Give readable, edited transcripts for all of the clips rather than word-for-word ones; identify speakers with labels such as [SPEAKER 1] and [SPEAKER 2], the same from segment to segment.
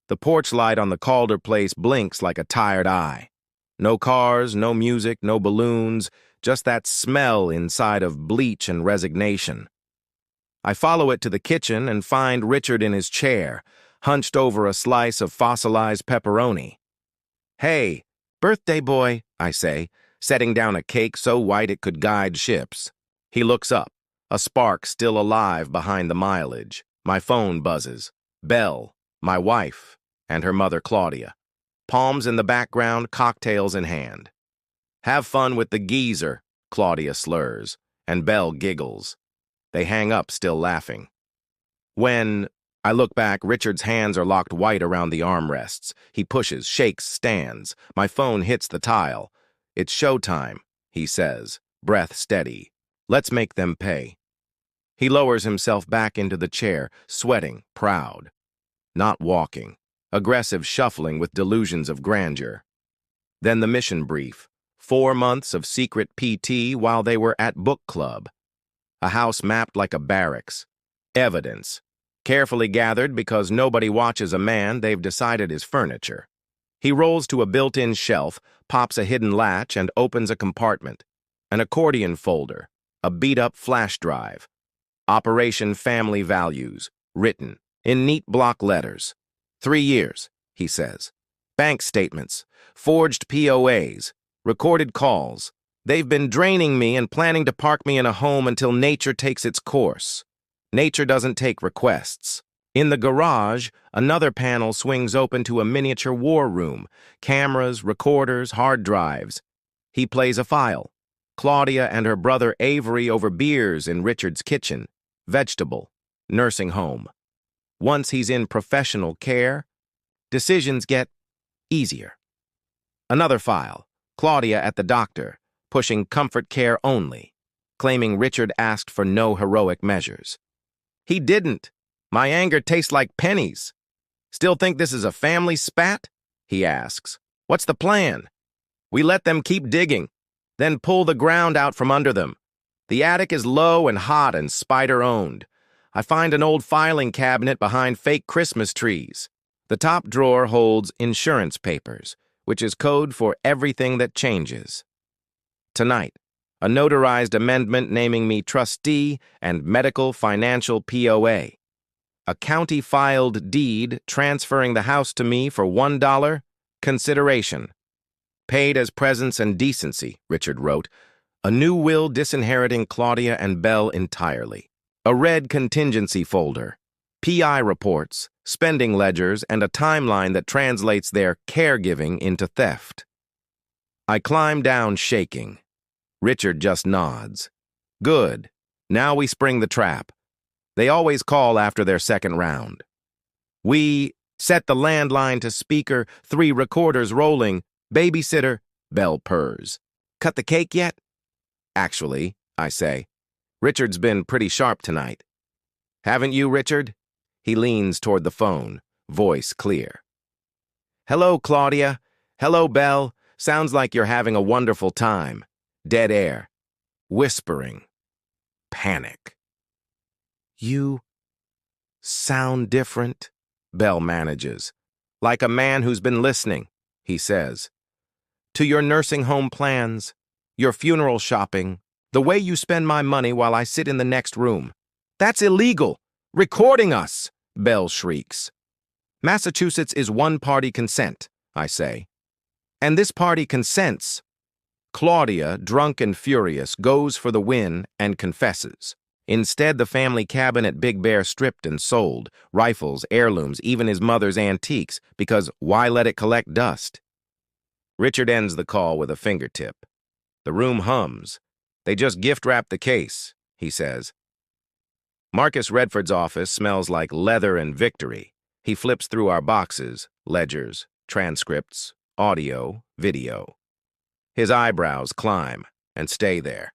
[SPEAKER 1] The porch light on the Calder place blinks like a tired eye. No cars, no music, no balloons, just that smell inside of bleach and resignation. I follow it to the kitchen and find Richard in his chair, hunched over a slice of fossilized pepperoni. "Hey, birthday boy," I say, setting down a cake so white it could guide ships. He looks up, a spark still alive behind the mileage. My phone buzzes. Belle, my wife, and her mother Claudia. Palms in the background, cocktails in hand. "Have fun with the geezer," Claudia slurs, and Belle giggles. They hang up, still laughing. When I look back, Richard's hands are locked white around the armrests. He pushes, shakes, stands. My phone hits the tile. "It's showtime," he says, breath steady. "Let's make them pay." He lowers himself back into the chair, sweating, proud. Not walking. Aggressive shuffling with delusions of grandeur. Then the mission brief. 4 months of secret PT while they were at book club. A house mapped like a barracks. Evidence. Carefully gathered because nobody watches a man they've decided is furniture. He rolls to a built-in shelf, pops a hidden latch, and opens a compartment. An accordion folder. A beat-up flash drive. Operation Family Values. Written. In neat block letters. 3 years, he says. Bank statements. Forged POAs. Recorded calls. They've been draining me and planning to park me in a home until nature takes its course. Nature doesn't take requests. In the garage, another panel swings open to a miniature war room. Cameras, recorders, hard drives. He plays a file. Claudia and her brother Avery over beers in Richard's kitchen. Vegetable. Nursing home. Once he's in professional care, decisions get easier. Another file. Claudia at the doctor, pushing comfort care only, claiming Richard asked for no heroic measures. "He didn't. My anger tastes like pennies. Still think this is a family spat?" he asks. "What's the plan?" "We let them keep digging, then pull the ground out from under them. The attic is low and hot and spider-owned. I find an old filing cabinet behind fake Christmas trees. The top drawer holds insurance papers, which is code for everything that changes. Tonight, a notarized amendment naming me trustee and medical financial POA. A county-filed deed transferring the house to me for $1, consideration. Paid as presents and decency, Richard wrote. A new will disinheriting Claudia and Belle entirely. A red contingency folder. PI reports, spending ledgers, and a timeline that translates their caregiving into theft. I climb down shaking. Richard just nods. Good. Now we spring the trap. They always call after their second round. We set the landline to speaker, 3 recorders rolling. Babysitter, Belle purrs. Cut the cake yet? Actually, I say. Richard's been pretty sharp tonight. Haven't you, Richard? He leans toward the phone, voice clear. Hello, Claudia. Hello, Belle. Sounds like you're having a wonderful time. Dead air. Whispering. Panic. You sound different, Belle manages. Like a man who's been listening, he says. To your nursing home plans, your funeral shopping, the way you spend my money while I sit in the next room. That's illegal. Recording us, Belle shrieks. Massachusetts is one-party consent, I say. And this party consents. Claudia, drunk and furious, goes for the win and confesses. Instead, the family cabin at Big Bear stripped and sold, rifles, heirlooms, even his mother's antiques, because why let it collect dust? Richard ends the call with a fingertip. The room hums. They just gift-wrapped the case, he says. Marcus Redford's office smells like leather and victory. He flips through our boxes, ledgers, transcripts, audio, video. His eyebrows climb and stay there.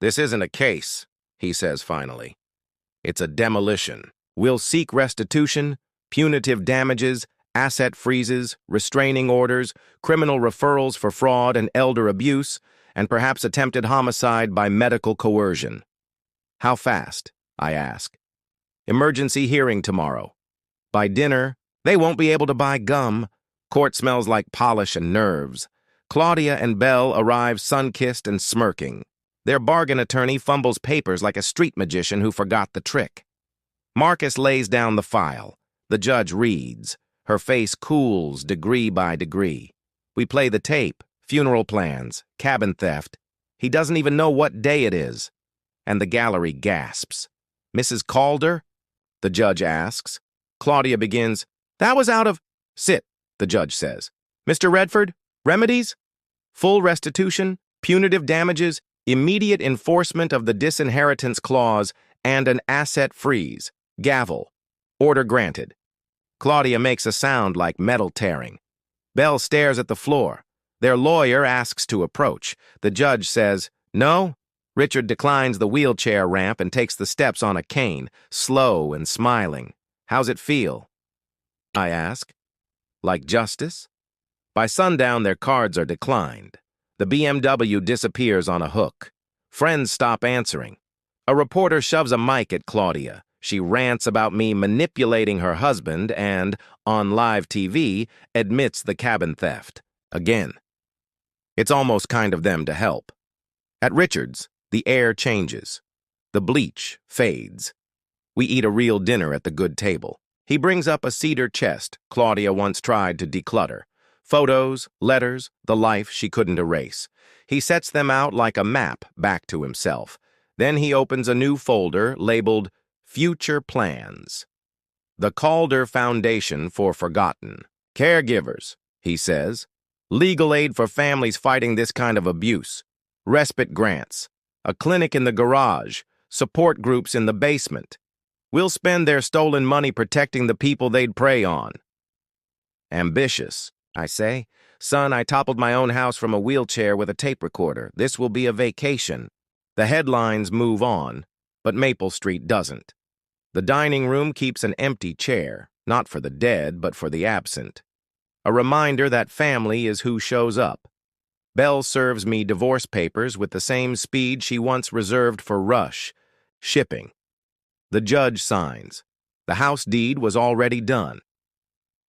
[SPEAKER 1] This isn't a case, he says finally. It's a demolition. We'll seek restitution, punitive damages, asset freezes, restraining orders, criminal referrals for fraud and elder abuse, and perhaps attempted homicide by medical coercion. How fast? I ask. Emergency hearing tomorrow. By dinner, They won't be able to buy gum. Court smells like polish and nerves. Claudia and Belle arrive sun-kissed and smirking. Their bargain attorney fumbles papers like a street magician who forgot the trick. Marcus lays down the file. The judge reads. Her face cools degree by degree. We play the tape, funeral plans, cabin theft. He doesn't even know what day it is. And the gallery gasps. Mrs. Calder? The judge asks. Claudia begins. That was out of... Sit, the judge says. Mr. Redford, remedies? Full restitution, punitive damages, immediate enforcement of the disinheritance clause, and an asset freeze. Gavel. Order granted. Claudia makes a sound like metal tearing. Belle stares at the floor. Their lawyer asks to approach. The judge says, no. Richard declines the wheelchair ramp and takes the steps on a cane, slow and smiling. How's it feel? I ask. Like justice? By sundown, their cards are declined. The BMW disappears on a hook. Friends stop answering. A reporter shoves a mic at Claudia. She rants about me manipulating her husband and, on live TV, admits the cabin theft. Again. It's almost kind of them to help. At Richard's, the air changes. The bleach fades. We eat a real dinner at the good table. He brings up a cedar chest Claudia once tried to declutter. Photos, letters, the life she couldn't erase. He sets them out like a map back to himself. Then he opens a new folder labeled Future Plans. The Calder Foundation for Forgotten. Caregivers, he says. Legal aid for families fighting this kind of abuse. Respite grants. A clinic in the garage. Support groups in the basement. We'll spend their stolen money protecting the people they'd prey on. Ambitious, I say. Son, I toppled my own house from a wheelchair with a tape recorder. This will be a vacation. The headlines move on, but Maple Street doesn't. The dining room keeps an empty chair, not for the dead, but for the absent. A reminder that family is who shows up. Belle serves me divorce papers with the same speed she once reserved for Rush. Shipping. The judge signs. The house deed was already done.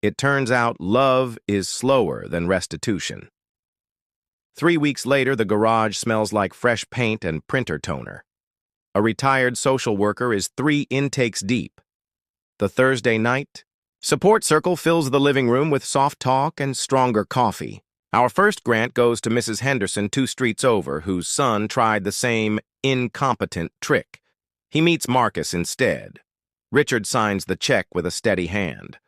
[SPEAKER 1] It turns out love is slower than restitution. 3 weeks later, the garage smells like fresh paint and printer toner. A retired social worker is 3 intakes deep. The Thursday night, support circle fills the living room with soft talk and stronger coffee. Our first grant goes to Mrs. Henderson 2 streets over, whose son tried the same incompetent trick. He meets Marcus instead. Richard signs the check with a steady hand.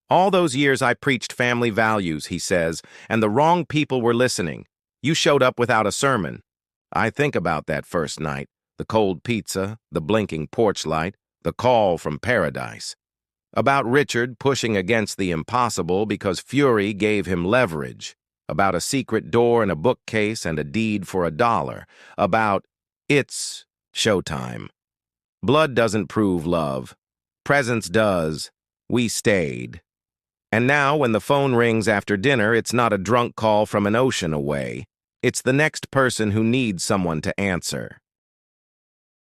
[SPEAKER 1] All those years I preached family values, he says, and the wrong people were listening. You showed up without a sermon. I think about that first night, the cold pizza, the blinking porch light, the call from paradise. About Richard pushing against the impossible because fury gave him leverage. About a secret door in a bookcase and a deed for $1. About, it's showtime. Blood doesn't prove love. Presence does. We stayed. And now, when the phone rings after dinner, it's not a drunk call from an ocean away. It's the next person who needs someone to answer.